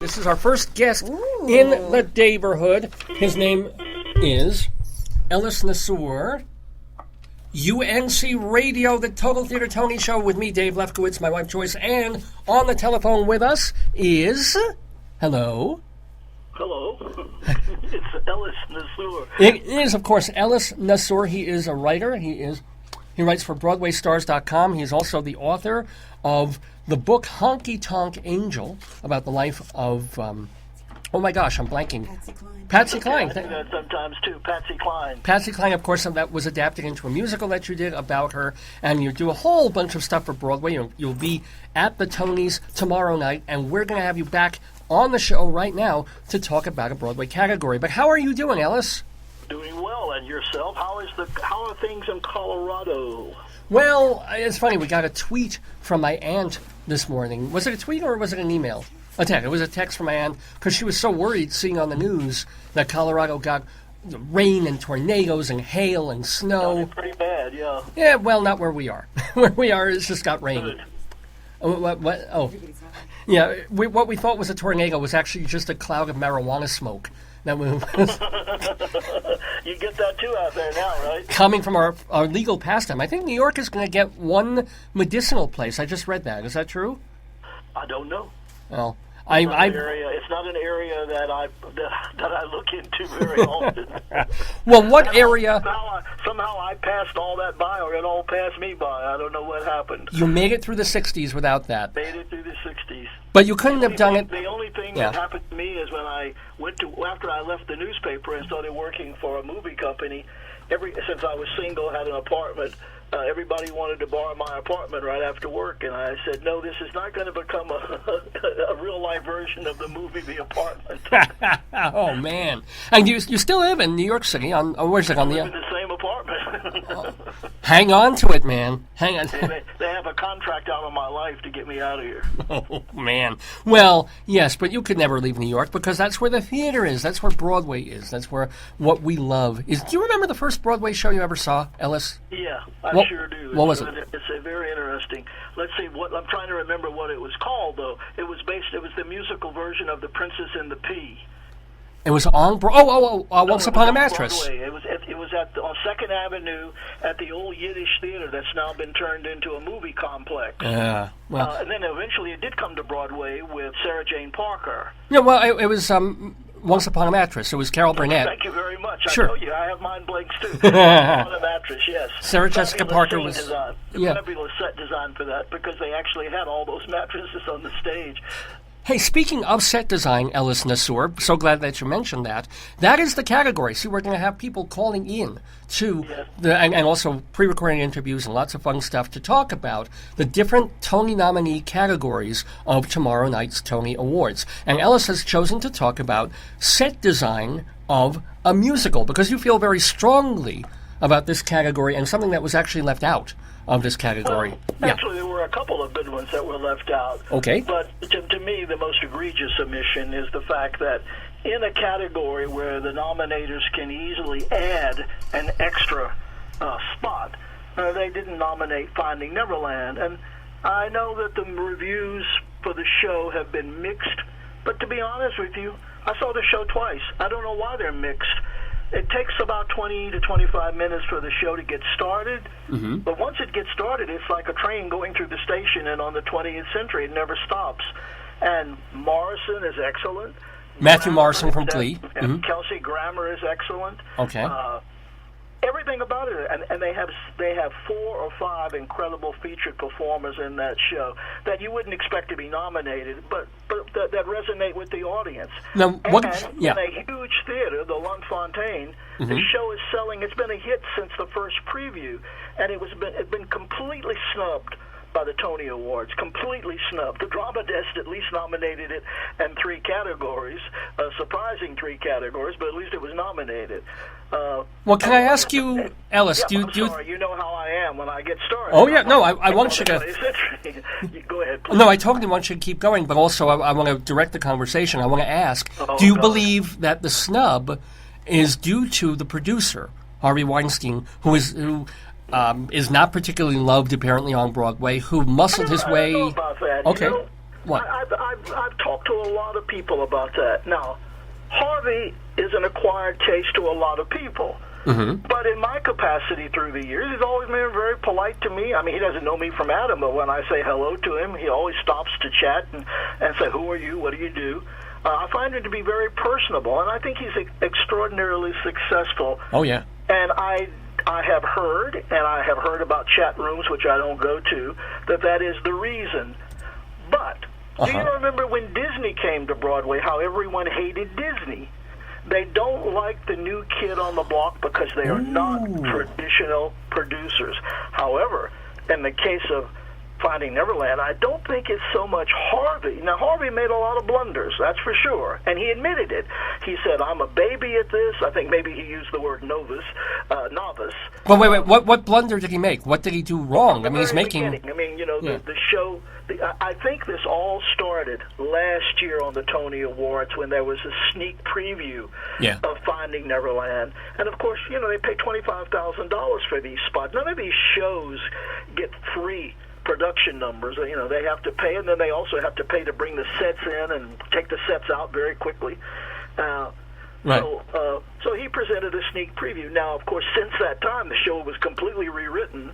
This is our first guest in the neighborhood. His name is Ellis Nassour. UNC Radio, the Total Theater Tony Show with me, Dave Lefkowitz, my wife Joyce, and on the telephone with us is... Hello? Hello. It's Ellis Nassour. It is, of course, Ellis Nassour. He is a writer. He writes for BroadwayStars.com. He is also the author of the book Honky Tonk Angel, about the life of, oh my gosh, I'm blanking. Patsy Cline. I do that sometimes too, Patsy Cline. Patsy Cline, of course, that was adapted into a musical that you did about her, and you do a whole bunch of stuff for Broadway. You'll be at the Tonys tomorrow night, and we're going to have you back on the show right now to talk about a Broadway category. But how are you doing, Ellis? Doing well, and yourself? How are things in Colorado? Well, it's funny. We got a tweet from my aunt this morning. Was it a tweet or was it an email? A text. It was a text from my aunt because she was so worried seeing on the news that Colorado got rain and tornadoes and hail and snow. Pretty bad, yeah. Yeah, well, not where we are. Where we are, it's just got rain. Good. What? Oh, yeah. What we thought was a tornado was actually just a cloud of marijuana smoke. That was You get that too out there now, right? coming from our legal pastime. I think New York is going to get one medicinal place. I just read that. Is that true? I don't know. Well, It's not an area that I look into very often. Well, what area? Somehow I passed all that by, or it all passed me by. I don't know what happened. You made it through the 60s without that. Made it through the 60s. But you couldn't have done it. The only thing that happened to me is when I after I left the newspaper and started working for a movie company. Since I was single, had an apartment. Everybody wanted to borrow my apartment right after work, and I said, no, this is not going to become a real-life version of the movie The Apartment. Oh, man. And you still live in New York City. Where's it? I live in the same apartment. Hang on to it, man. Hang on. They have a contract out on my life to get me out of here. Oh, man. Well, yes, but you could never leave New York because that's where the theater is. That's where Broadway is. That's where what we love is. Do you remember the first Broadway show you ever saw, Ellis? Yeah, I sure do. What was it? It's very interesting. Let's see. I'm trying to remember what it was called, though. It was the musical version of The Princess and the Pea. It was on. Once Upon a Mattress. Broadway. It was on 2nd Avenue at the old Yiddish Theater that's now been turned into a movie complex. Yeah. Well. And then eventually it did come to Broadway with Sarah Jane Parker. Yeah. Well, it was Once Upon a Mattress. It was Carol Burnett. Thank you very much. Sure. I know you. I have mind blanks too. Once Upon a Mattress. Yes. Sarah Jessica Parker was. Fabulous set design for that because they actually had all those mattresses on the stage. Hey, speaking of set design, Ellis Nassour, so glad that you mentioned that. That is the category. See, we're going to have people calling in to and also pre-recording interviews and lots of fun stuff to talk about the different Tony nominee categories of tomorrow night's Tony Awards. And Ellis has chosen to talk about set design of a musical because you feel very strongly about this category and something that was actually left out of this category. Well, actually, there were a couple of good ones that were left out. Okay. But to me, the most egregious omission is the fact that in a category where the nominators can easily add an extra spot, they didn't nominate Finding Neverland. And I know that the reviews for the show have been mixed, but to be honest with you, I saw the show twice. I don't know why they're mixed. It takes about 20 to 25 minutes for the show to get started, but once it gets started, it's like a train going through the station, and on the 20th century, it never stops. And Morrison is excellent. Matthew Morrison from Glee. Kelsey Grammer is excellent. Okay. Everything about it, and they have 4 or 5 incredible featured performers in that show that you wouldn't expect to be nominated, but that resonate with the audience. Now, in a huge theater, the Lunt-Fontanne, the show is selling. It's been a hit since the first preview, and it's been completely snubbed by the Tony Awards, completely snubbed. The Drama Desk at least nominated it in 3 categories, a surprising 3 categories, but at least it was nominated. Well, can I ask you, Ellis, you know how I am when I get started. Oh, yeah, no, I want you to... Go ahead, please. No, I totally want you to keep going, but also I want to direct the conversation. I want to ask, do you believe that the snub is due to the producer, Harvey Weinstein, who is not particularly loved apparently on Broadway, who muscled his way... I don't know about that. Okay. What? I've talked to a lot of people about that. Now, Harvey is an acquired taste to a lot of people. Mm-hmm. But in my capacity through the years, he's always been very polite to me. I mean, he doesn't know me from Adam, but when I say hello to him, he always stops to chat and say, who are you? What do you do? I find him to be very personable, and I think he's extraordinarily successful. Oh, yeah. And I have heard, and I have heard about chat rooms, which I don't go to, that is the reason. But do you remember when Disney came to Broadway, how everyone hated Disney? They don't like the new kid on the block because they are not traditional producers. However, in the case of Finding Neverland, I don't think it's so much Harvey. Now, Harvey made a lot of blunders, that's for sure, and he admitted it. He said, I'm a baby at this. I think maybe he used the word novice. Well, wait. What blunder did he make? What did he do wrong? I mean, he's making... I mean, you know, the show... I think this all started last year on the Tony Awards when there was a sneak preview of Finding Neverland. And, of course, you know, they pay $25,000 for these spots. None of these shows get free production numbers. You know, they have to pay, and then they also have to pay to bring the sets in and take the sets out very quickly. Right. So he presented a sneak preview. Now, of course, since that time, the show was completely rewritten.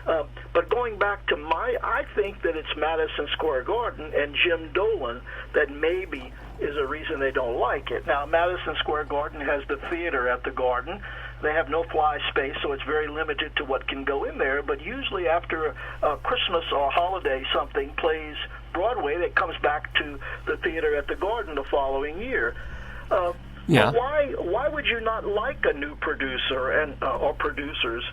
But going back to I think that it's Madison Square Garden and Jim Dolan that maybe is a reason they don't like it. Now, Madison Square Garden has the theater at the Garden. They have no fly space, so it's very limited to what can go in there. But usually after Christmas or holiday something plays Broadway, that comes back to the theater at the Garden the following year. Yeah. Why would you not like a new producer and or producers?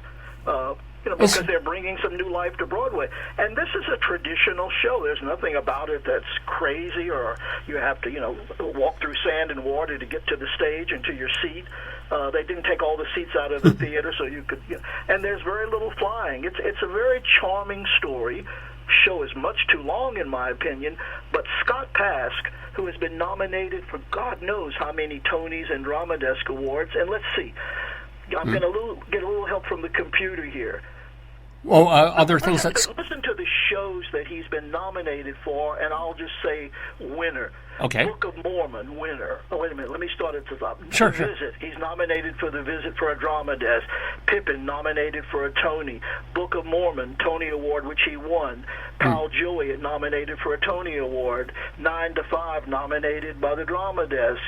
You know, because they're bringing some new life to Broadway. And this is a traditional show. There's nothing about it that's crazy or you have to, you know, walk through sand and water to get to the stage and to your seat. They didn't take all the seats out of the theater so you could, you know, and there's very little flying. It's a very charming story. Show is much too long, in my opinion, but Scott Pask, who has been nominated for God knows how many Tonys and Drama Desk Awards, and let's see, I'm going to get a little help from the computer here. Well, other things that... Listen to the shows that he's been nominated for, and I'll just say winner. Okay. Book of Mormon, winner. Oh, wait a minute. Let me start at the top. Sure. The Visit. He's nominated for The Visit for a Drama Desk. Pippin, nominated for a Tony. Book of Mormon, Tony Award, which he won. Pal Joey, nominated for a Tony Award. 9 to 5, nominated by the Drama Desk.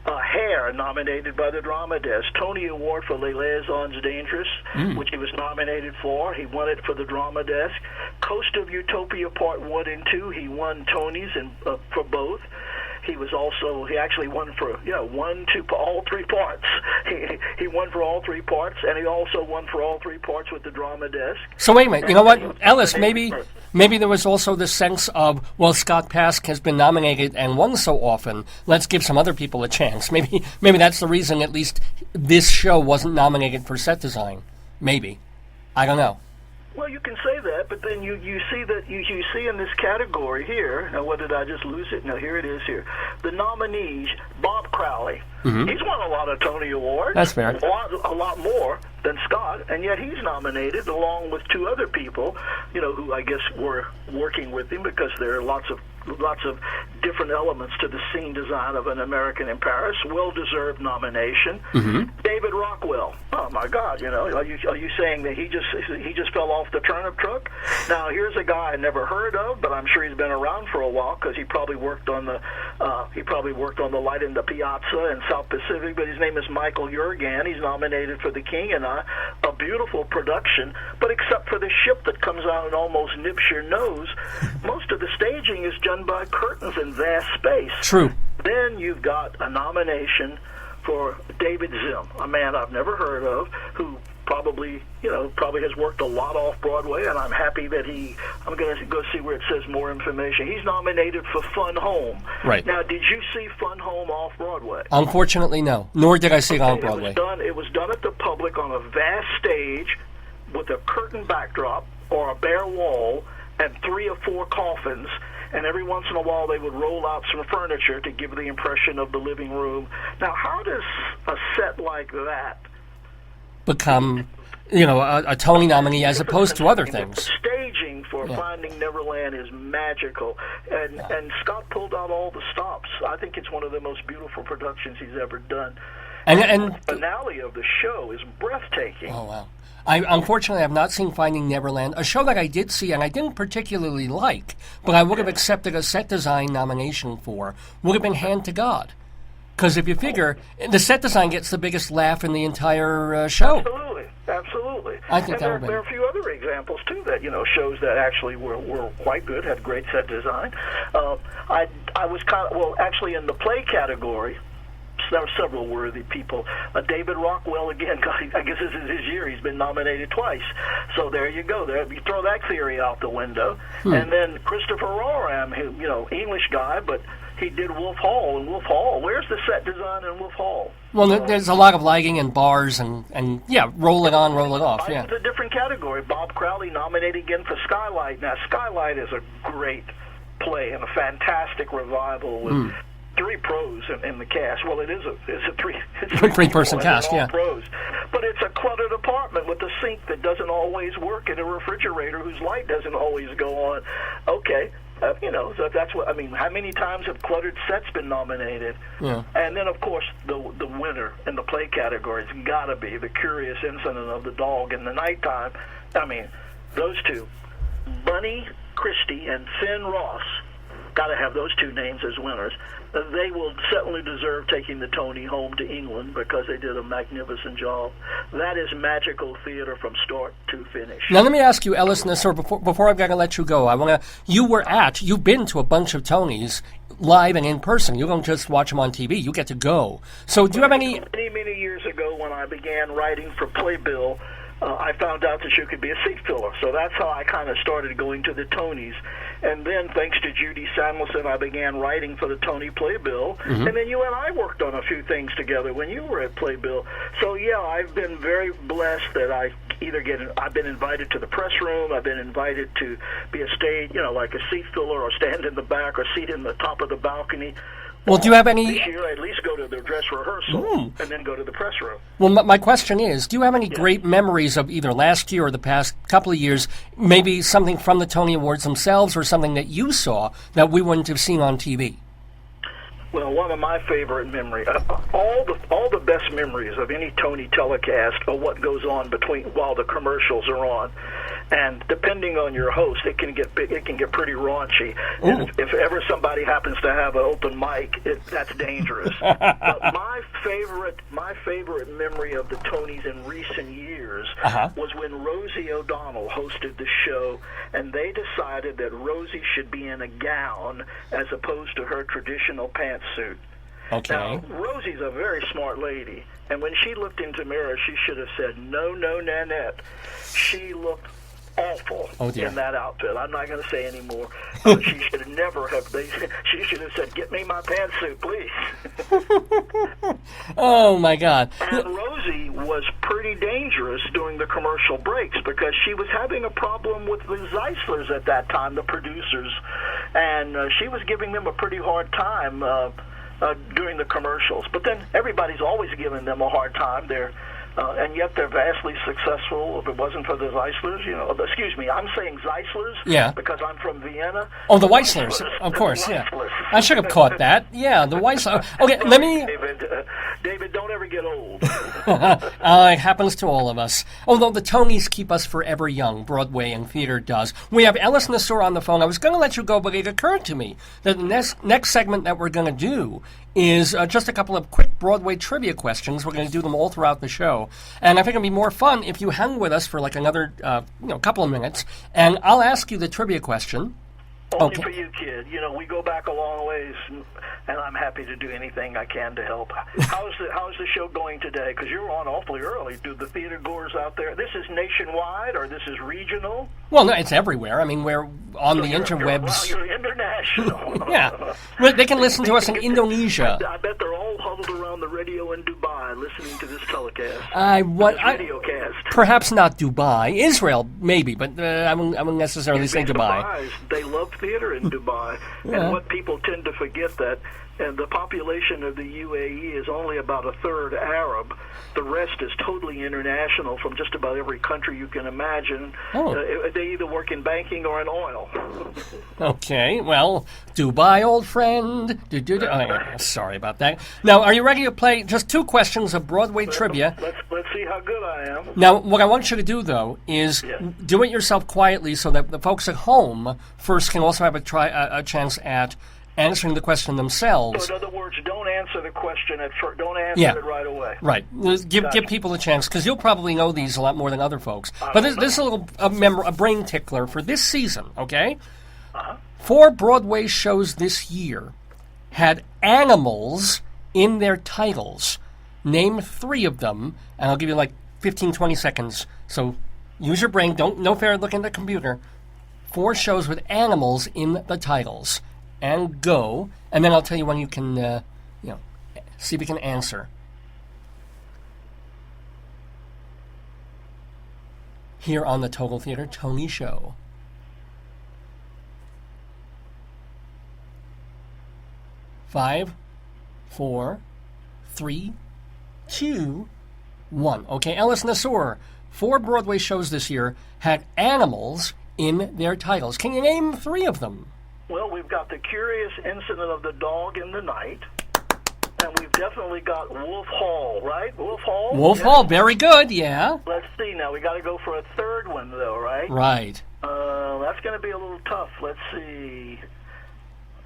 Hair, nominated by the Drama Desk. Tony Award for Les Liaisons Dangerous, which he was nominated for. He won it for the Drama Desk. Coast of Utopia Part 1 and 2, he won Tonys for both. He actually won for, all three parts. He won for all three parts, and he also won for all three parts with the Drama Desk. So wait a minute, you know what, Ellis, maybe there was also the sense of, well, Scott Pask has been nominated and won so often, let's give some other people a chance. Maybe that's the reason at least this show wasn't nominated for set design. Maybe. I don't know. Well, you can say that, but then you see that you see in this category here. Now, what did I just lose it? No, here it is. Here, the nominees: Bob Crowley. He's won a lot of Tony Awards. That's fair. A lot more than Scott, and yet he's nominated along with two other people, who I guess were working with him because there are lots of different elements to the scene design of An American in Paris. Well-deserved nomination. David Rockwell. Oh my God! Are you saying that he just fell off the turnip truck? Now here's a guy I never heard of, but I'm sure he's been around for a while because he probably worked on the Light in the Piazza and South Pacific. But his name is Michael Jurgan. He's nominated for The King and I, a beautiful production. But except for the ship that comes out and almost nips your nose, most of the staging is done by curtains in vast space. True. Then you've got a nomination for David Zim, a man I've never heard of, who probably has worked a lot off Broadway, and I'm happy that I'm going to go see where it says more information. He's nominated for Fun Home. Right. Now, did you see Fun Home off Broadway? Unfortunately, no. Nor did I see it on Broadway. It was done at the Public on a vast stage with a curtain backdrop or a bare wall and 3 or 4 coffins, and every once in a while they would roll out some furniture to give the impression of the living room. Now, how does a set like that become a Tony nominee as opposed to other things. The staging for Finding Neverland is magical, and Scott pulled out all the stops. I think it's one of the most beautiful productions he's ever done. And the finale of the show is breathtaking. Oh, wow. Unfortunately, I've not seen Finding Neverland, a show that I did see and I didn't particularly like, but I would have accepted a set design nomination for, would have been Hand to God. Because if you figure, the set design gets the biggest laugh in the entire show. Absolutely. I think there are a few other examples, too, that, shows that actually were quite good, had great set design. I was actually in the play category, there were several worthy people. David Rockwell, again, I guess this is his year. He's been nominated twice. So there you go. You throw that theory out the window. And then Christopher Roram, who, English guy, but he did Wolf Hall. And Wolf Hall, where's the set design in Wolf Hall? Well, there's a lot of lighting and bars and roll it on, roll it off. It's a different category. Bob Crowley nominated again for Skylight. Now, Skylight is a great play and a fantastic revival with 3 pros in the cast. Well, it's a three-person cast, pros. But it's a cluttered apartment with a sink that doesn't always work and a refrigerator whose light doesn't always go on. Okay, so that's what I mean. How many times have cluttered sets been nominated? Yeah. And then, of course, the winner in the play category has got to be The Curious Incident of the Dog in the Nighttime. I mean, those two, Bunny Christie and Finn Ross, got to have those two names as winners. They will certainly deserve taking the Tony home to England because they did a magnificent job. That is magical theater from start to finish. Now let me ask you, Ellis Nassour, before I've got to let you go, you've been to a bunch of Tonys live and in person. You don't just watch them on TV. You get to go. So do you have any... Many years ago when I began writing for Playbill, I found out that you could be a seat filler. So that's how I kind of started going to the Tonys. And then, thanks to Judy Samuelson, I began writing for the Tony Playbill. And then you and I worked on a few things together when you were at Playbill. So, I've been very blessed that I've been invited to the press room. I've been invited to be a stage, like a seat filler or stand in the back or seat in the top of the balcony. Well, do you have any... This year, I at least go to the dress rehearsal and then go to the press room. Well, my question is, do you have any great memories of either last year or the past couple of years, maybe something from the Tony Awards themselves or something that you saw that we wouldn't have seen on TV? Well, one of my favorite memories, all the best memories of any Tony telecast are what goes on while the commercials are on. And depending on your host, it can get pretty raunchy. And if ever somebody happens to have an open mic, that's dangerous. But my favorite memory of the Tonys in recent years was when Rosie O'Donnell hosted the show, and they decided that Rosie should be in a gown as opposed to her traditional pantsuit. Okay. Now, Rosie's a very smart lady, and when she looked into the mirror, she should have said, "No, Nanette." She looked awful in that outfit. I'm not going to say any more. She should have never have. She should have said, "Get me my pantsuit, please." Oh my God! And Rosie was pretty dangerous during the commercial breaks because she was having a problem with the Zeislers at that time, the producers, and she was giving them a pretty hard time during the commercials. But then everybody's always giving them a hard time. And yet they're vastly successful. If it wasn't for the Zeislers, excuse me, I'm saying Zeislers because I'm from Vienna. Oh, the Weislers, of course, I should have caught that. Yeah, the Weislers. Okay, let me... David, don't ever get old. It happens to all of us. Although the Tonys keep us forever young, Broadway and theater does. We have Ellis Nassour on the phone. I was going to let you go, but it occurred to me that the next segment that we're going to do is just a couple of quick Broadway trivia questions. We're going to do them all throughout the show. And I think it'd be more fun if you hang with us for like another couple of minutes, and I'll ask you the trivia question. Only for you, kid. We go back a long ways, and I'm happy to do anything I can to help. How's the show going today? Because you're on awfully early. Do the theater goers out there? This is nationwide, or this is regional? Well, no, it's everywhere. I mean, we're on the interwebs. You're international. Yeah. They can listen to us in Indonesia. I bet they're all huddled around the radio in Dubai listening to this telecast. Radiocast. Perhaps not Dubai. Israel, maybe, but I wouldn't necessarily say Dubai. They love theater in Dubai. And what people tend to forget that and the population of the UAE is only about a third Arab. The rest is totally international from just about every country you can imagine. They either work in banking or in oil. Okay, well, Dubai, old friend. Sorry about that. Now, are you ready to play just 2 questions of Broadway trivia? Let's see how good I am. Now, what I want you to do, though, is do it yourself quietly so that the folks at home first can also have a chance at answering the question themselves. So in other words, don't answer the question at first. Don't answer it right away. Right. Give people a chance, because you'll probably know these a lot more than other folks. But this is a brain tickler for this season, okay? 4 Broadway shows this year had animals in their titles. Name 3 of them, and I'll give you like 15, 20 seconds. So use your brain. No fair looking at the computer. 4 shows with animals in the titles. And go, and then I'll tell you when you can, see if you can answer. Here on the Total Theater Tony Show. 5, 4, 3, 2, 1. Okay, Ellis Nassour. 4 Broadway shows this year had animals in their titles. Can you name 3 of them? Well, we've got The Curious Incident of the Dog in the Night, and we've definitely got Wolf Hall, right? Wolf Hall? Wolf Hall, very good, yeah. Let's see now. We got to go for a third one, though, right? Right. That's going to be a little tough. Let's see.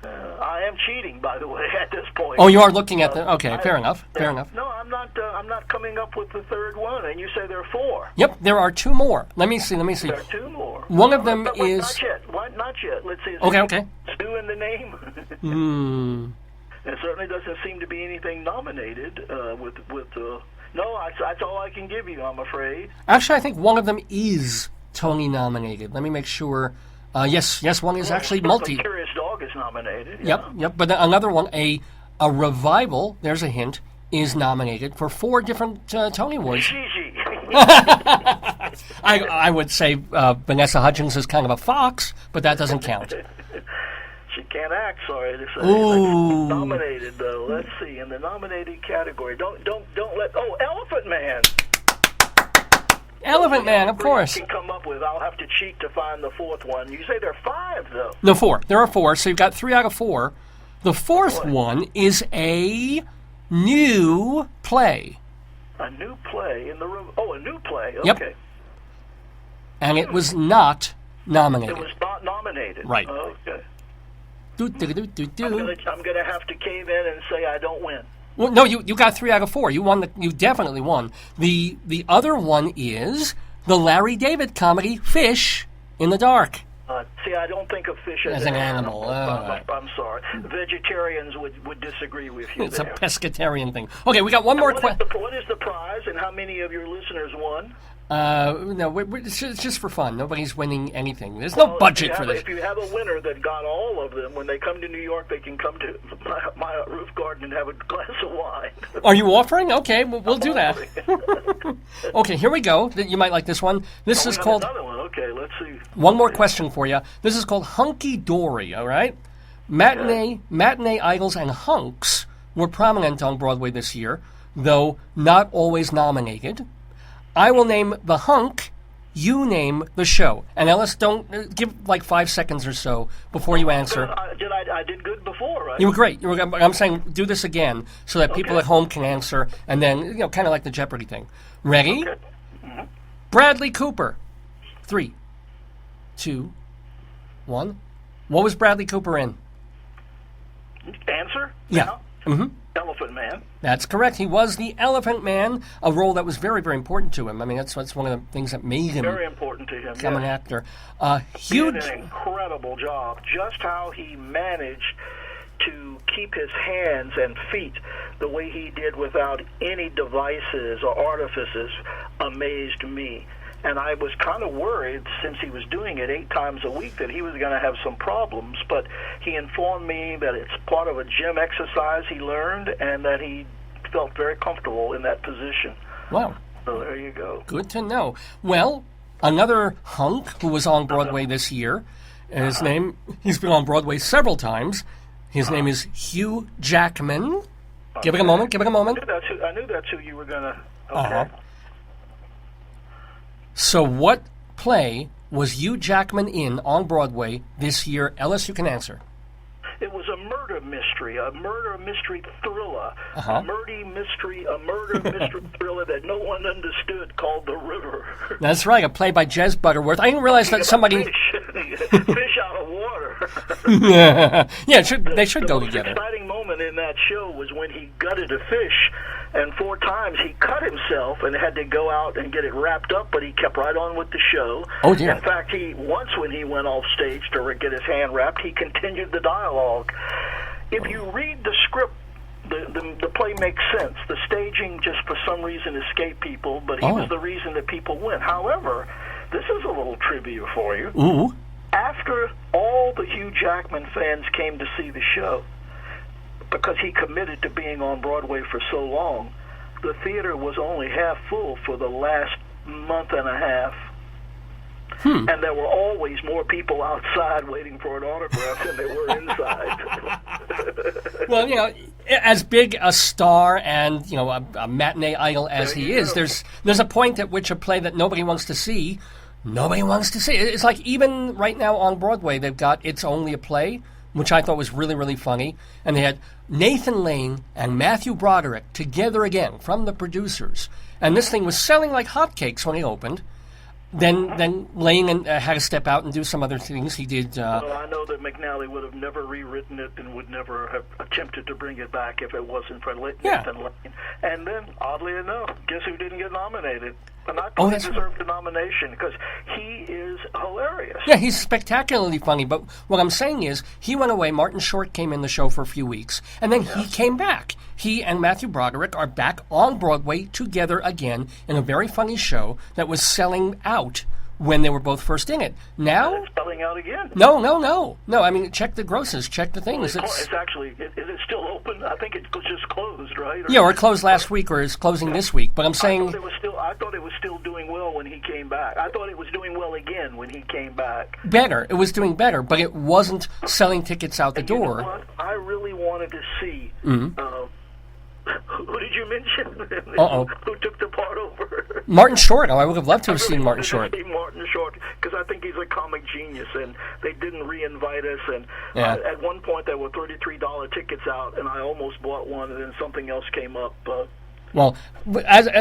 I am cheating, by the way, at this point. Oh, you are looking at the... Okay, fair enough. No, I'm not coming up with the third one, and you say there are 4. Yep, there are 2 more. Let me see. There are 2 more. One of them is... Not yet. Not yet. Let's see. Okay. Stu in the name? It certainly doesn't seem to be anything nominated with no, that's all I can give you, I'm afraid. Actually, I think one of them is Tony nominated. Let me make sure. Yes, one is actually multi... The Curious Dog is nominated. Yep. But another one, a revival, there's a hint, is nominated for 4 different Tony Awards. I would say Vanessa Hudgens is kind of a fox, but that doesn't count. She can't act, sorry to say. Ooh. Nominated, though. Let's see. In the nominated category, don't let... Oh, Elephant Man! Elephant Man, of course. Can come up with. I'll have to cheat to find the 4th one. You say there are 5, though. No, 4. There are 4, so you've got 3 out of 4. The 4th one is a new play. A new play in the room. Oh, a new play. Okay. Yep. And it was not nominated. It was not nominated. Right. Okay. I'm going to have to cave in and say I don't win. Well, no, you got 3 out of 4. You won. You definitely won. The other one is the Larry David comedy Fish in the Dark. See, I don't think of fish as an animal. I'm sorry. Vegetarians would disagree with you. It's there. A pescatarian thing. Okay, we got one more question. What is the prize, and how many of your listeners won? No, it's just for fun. Nobody's winning anything. There's no budget for this. If you have a winner that got all of them, when they come to New York, they can come to my roof garden and have a glass of wine. Are you offering? Okay, we'll do that. Okay, here we go. You might like this one. This is called... Another one. Okay, let's see. One more question for you. This is called Hunky Dory, all right? Matinee idols and hunks were prominent on Broadway this year, though not always nominated. I will name the hunk, you name the show. And Ellis, don't give like 5 seconds or so before you answer. I did good before, right? You were great. I'm saying do this again so that people at home can answer, and then, kind of like the Jeopardy thing. Ready? Okay. Mm-hmm. Bradley Cooper. 3, 2, 1. What was Bradley Cooper in? Answer? Yeah. Mm-hmm. Elephant Man. That's correct. He was the Elephant Man, a role that was very, very important to him. I mean, that's one of the things that made him very important to him. Become an actor. He did an incredible job. Just how he managed to keep his hands and feet the way he did without any devices or artifices amazed me. And I was kind of worried, since he was doing it 8 times a week, that he was going to have some problems. But he informed me that it's part of a gym exercise he learned, and that he felt very comfortable in that position. Wow. So there you go. Good to know. Well, another hunk who was on Broadway this year, his name, he's been on Broadway several times, His name is Hugh Jackman. Give it a moment. Give it a moment. I knew that's who you were going to... Okay. Uh-huh. So what play was Hugh Jackman in on Broadway this year? Ellis, you can answer. It was a murder mystery thriller, Uh-huh. a murder mystery thriller that no one understood called The River. That's right, a play by Jez Butterworth. I didn't realize that somebody... Fish out of water. Yeah, they should go together. The most exciting moment in that show was when he gutted a fish, and 4 times he cut himself and had to go out and get it wrapped up, but he kept right on with the show. Oh, dear. In fact, once when he went off stage to get his hand wrapped, he continued the dialogue. If you read the script, the play makes sense. The staging just for some reason escaped people, but he was the reason that people went. However, this is a little trivia for you. Ooh. After all the Hugh Jackman fans came to see the show, because he committed to being on Broadway for so long, the theater was only half full for the last month and a half. And there were always more people outside waiting for an autograph than there were inside. Well, as big a star and, a matinee idol as he is, there's a point at which a play that nobody wants to see, It's like even right now on Broadway, they've got It's Only a Play, which I thought was really, really funny. And they had Nathan Lane and Matthew Broderick together again from the producers. And this thing was selling like hotcakes when it opened. Then Lane had to step out and do some other things. He did... Well, I know that McNally would have never rewritten it and would never have attempted to bring it back if it wasn't for Nathan Lane. And then, oddly enough, guess who didn't get nominated? And I thought he deserved a nomination because he is hilarious. Yeah, he's spectacularly funny. But what I'm saying is, he went away. Martin Short came in the show for a few weeks, and then he came back. He and Matthew Broderick are back on Broadway together again in a very funny show that was selling out when they were both first in it. Now... It's selling out again. No. I mean, check the grosses, check the things. It's actually... Is it still open? I think it's just closed, right? Or it closed last week, or it's closing this week. But I'm saying... I thought it was still doing well when he came back. I thought it was doing well again when he came back. Better. It was doing better, but it wasn't selling tickets out the door. You know what? I really wanted to see... who did you mention? Who took the part over? Martin Short. I would have loved to have seen Martin Short. Martin Short, because I think he's a comic genius, and they didn't re-invite us. And at one point, there were $33 tickets out, and I almost bought one, and then something else came up. Well,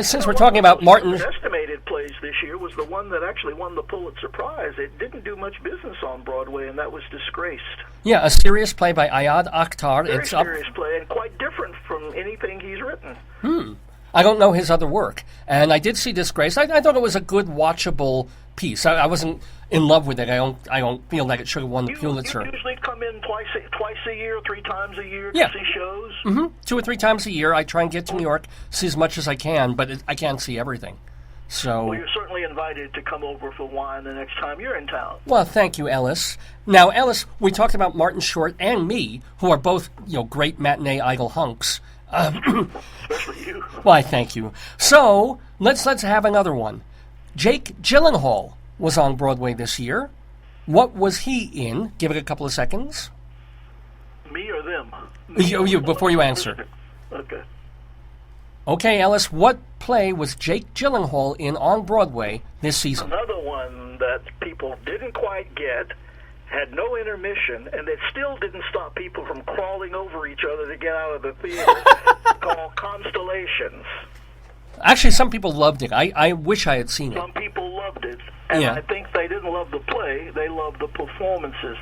since we're talking about Martin... estimated plays this year was the one that actually won the Pulitzer Prize. It didn't do much business on Broadway, and that was Disgraced. Yeah, a serious play by Ayad Akhtar. Very serious play, and quite different from anything he's written. I don't know his other work, and I did see Disgraced. I thought it was a good, watchable piece. I wasn't in love with it. I don't feel like it should have won the Pulitzer. You usually come in twice a year, 3 times a year to see shows? 2 or 3 times a year. I try and get to New York, see as much as I can, but I can't see everything. So, well, you're certainly invited to come over for wine the next time you're in town. Well, thank you, Ellis. Now, Ellis, we talked about Martin Short and me, who are both great matinee idol hunks. Especially you. Why, thank you. So, let's have another one. Jake Gyllenhaal was on Broadway this year. What was he in? Give it a couple of seconds. Me or them? You before you answer. Okay. Okay, Ellis, what play was Jake Gyllenhaal in on Broadway this season? Another one that people didn't quite get, had no intermission, and it still didn't stop people from crawling over each other to get out of the theater, called Constellations. Actually, some people loved it. I wish I had seen it. Some people loved it, and I think they didn't love the play, they loved the performances.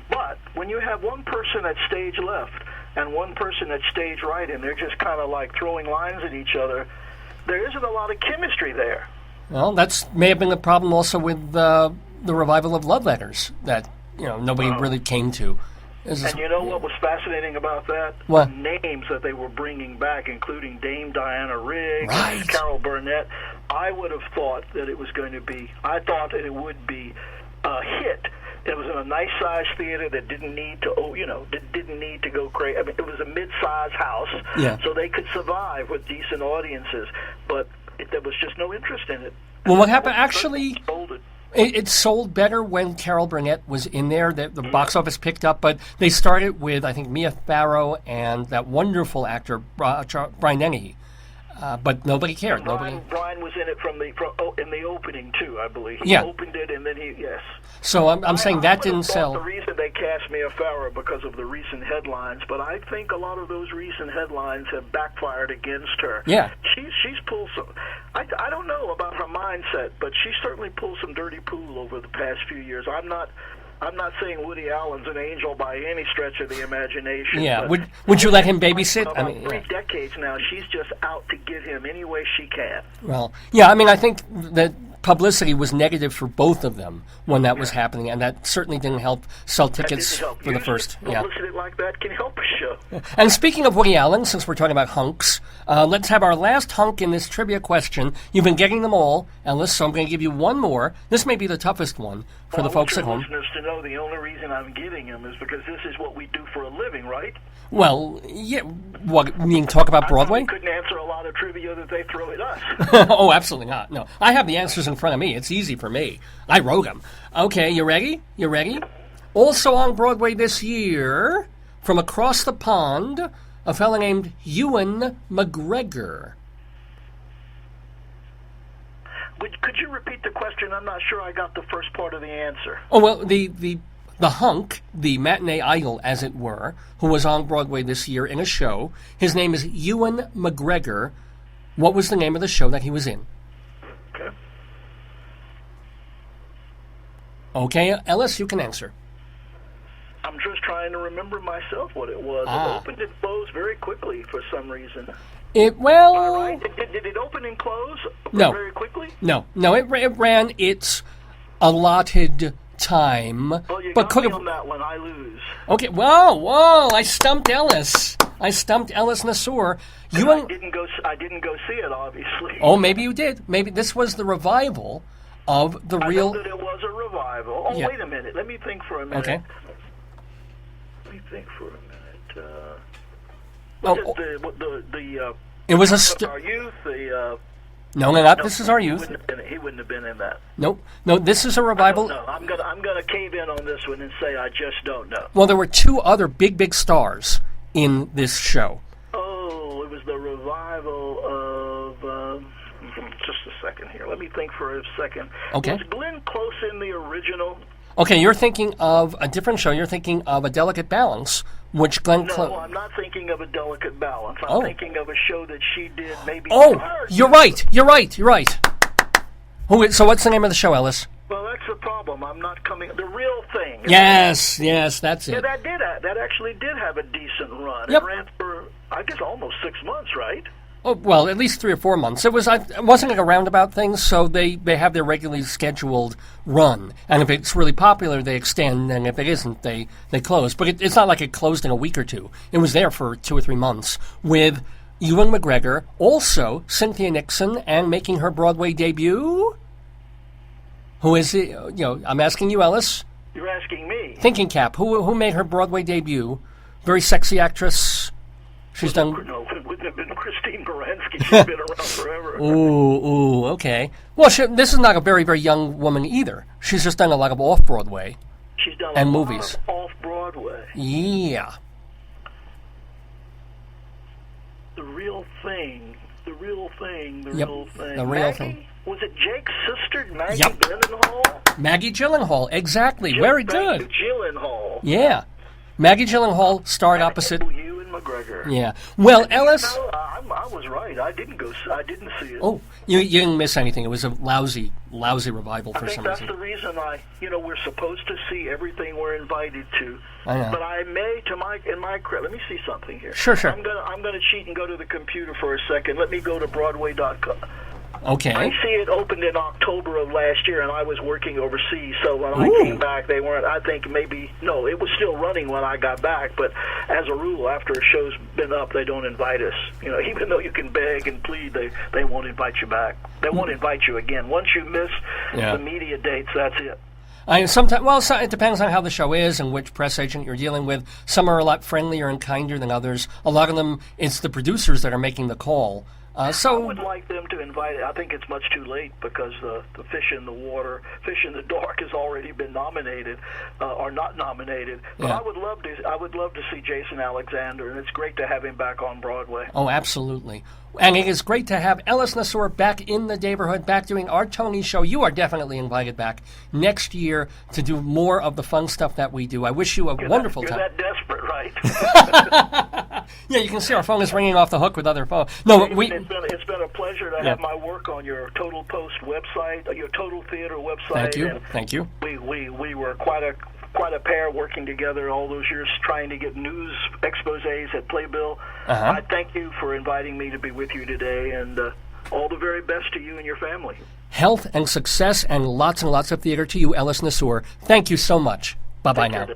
But when you have one person at stage left and one person at stage right, and they're just kind of like throwing lines at each other, there isn't a lot of chemistry there. Well, that's may have been the problem also with the revival of Love Letters that nobody really came to. And you know what was fascinating about that? What? Names that they were bringing back, including Dame Diana Rigg, Carol Burnett. I would have thought that it was going to be, I thought that it would be a hit. It was in a nice-sized theater that didn't need to, didn't need to go crazy. I mean, it was a mid-sized house, so they could survive with decent audiences. But there was just no interest in it. Well, what happened actually? It sold better when Carol Burnett was in there. The box office picked up, but they started with, I think, Mia Farrow and that wonderful actor, Brian Dennehy. But nobody cared. Brian was in it in the opening, too, I believe. He Yeah. opened it, and then yes. So I'm saying that didn't I sell. The reason they cast Mia Farrow because of the recent headlines, but I think a lot of those recent headlines have backfired against her. Yeah. She's pulled some. I don't know about her mindset, but she certainly pulled some dirty pool over the past few years. I'm not saying Woody Allen's an angel by any stretch of the imagination. Yeah. Would you let him babysit? About 3 decades now, she's just out to get him any way she can. Well, yeah. I mean, I think that publicity was negative for both of them when that was happening, and that certainly didn't help sell tickets for the first. Yeah. Publicity like that can help a show. And speaking of Woody Allen, since we're talking about hunks, let's have our last hunk in this trivia question. You've been getting them all, Ellis, so I'm going to give you one more. This may be the toughest one for the folks at home. I want your listeners to know the only reason I'm getting them is because this is what we do for a living, right? Well, yeah. What, you mean talk about Broadway? I couldn't answer a lot of trivia that they throw at us. Oh, absolutely not. No, I have the answers in front of me. It's easy for me. I wrote them. Okay, you ready? You ready? Also on Broadway this year, from across the pond, a fellow named Ewan McGregor. Could you repeat the question? I'm not sure I got the first part of the answer. Oh, well, the hunk, the matinee idol, as it were, who was on Broadway this year in a show, his name is Ewan McGregor. What was the name of the show that he was in? Okay. Okay, Ellis, you can answer. I'm just trying to remember myself what it was. It opened and closed very quickly for some reason. Well... Right? Did it open and close very quickly? No, it ran its allotted time. Well, you but got me on that one. I lose. Okay, whoa, I stumped Ellis. I stumped Ellis Nassour. I didn't go see it, obviously. Oh, maybe you did. Maybe this was the revival of the real... I know that it was a revival. Oh, yeah. Wait a minute. Let me think for a minute. Okay. Let me think for a minute. It was Our Youth, No, not This Is Our Youth. He wouldn't have been in that. Nope. No, this is a revival. No, I'm gonna cave in on this one and say I just don't know. Well, there were two other big stars in this show. Oh, it was the revival of... just a second here. Let me think for a second. Okay. Was Glenn Close in the original? Okay, you're thinking of a different show. You're thinking of A Delicate Balance, which Glenn Close... No, I'm not thinking of A Delicate Balance. I'm thinking of a show that she did maybe... Oh, you're right. So what's the name of the show, Ellis? Well, that's the problem. I'm not coming... The Real Thing. Yes, that's it. Yeah, that actually did have a decent run. Yep. It ran for, I guess, almost 6 months, right? Oh, well, at least 3 or 4 months. It wasn't like a roundabout thing, so they have their regularly scheduled run. And if it's really popular, they extend, and if it isn't, they close. But it's not like it closed in a week or two. It was there for 2 or 3 months with Ewan McGregor, also Cynthia Nixon, and making her Broadway debut. Who is it? I'm asking you, Ellis. You're asking me. Thinking Cap. Who made her Broadway debut? Very sexy actress. She's done... No, it wouldn't have been Christine Baranski. She's been around forever. Ooh, okay. Well, this is not a very, very young woman either. She's just done a lot of off-Broadway. She's done and a movies. lot of off-Broadway. Yeah. The Real Thing. The Real Thing. The Real Thing. Was it Jake's sister, Maggie Yep. Gyllenhaal? Maggie Gyllenhaal, exactly. Very good. Maggie Gyllenhaal. Yeah. Maggie Gyllenhaal starred opposite... Ewan McGregor. Yeah. Well, Ellis... I was right. I didn't see it. Oh, you didn't miss anything. It was a lousy revival for some reason. I think that's the reason we're supposed to see everything we're invited to. I know. But I may, in my credit, let me see something here. Sure. I'm gonna cheat and go to the computer for a second. Let me go to Broadway.com. Okay. I see it opened in October of last year, and I was working overseas, so when I came back, they weren't, I think no, it was still running when I got back, but as a rule, after a show's been up, they don't invite us. Even though you can beg and plead, they won't invite you back. They won't invite you again. Once you miss the media dates, that's it. Sometimes, well, it depends on how the show is and which press agent you're dealing with. Some are a lot friendlier and kinder than others. A lot of them, it's the producers that are making the call. I would like them to invite. I think it's much too late because the Fish in the Water, Fish in the Dark has already been nominated or not nominated. But I would love to see Jason Alexander, and it's great to have him back on Broadway. Oh, absolutely. And it is great to have Ellis Nassour back in the neighborhood, back doing our Tony show. You are definitely invited back next year to do more of the fun stuff that we do. I wish you a wonderful time. You're that desperate, right? Yeah, you can see our phone is ringing off the hook with other phones. No, it's been a pleasure to have my work on your Total Post website, your Total Theater website. Thank you. And Thank you. We were quite a pair working together all those years trying to get news exposés at Playbill. I thank you for inviting me to be with you today, and all the very best to you and your family. Health and success and lots of theater to you, Ellis Nassour. Thank you so much. Bye-bye now.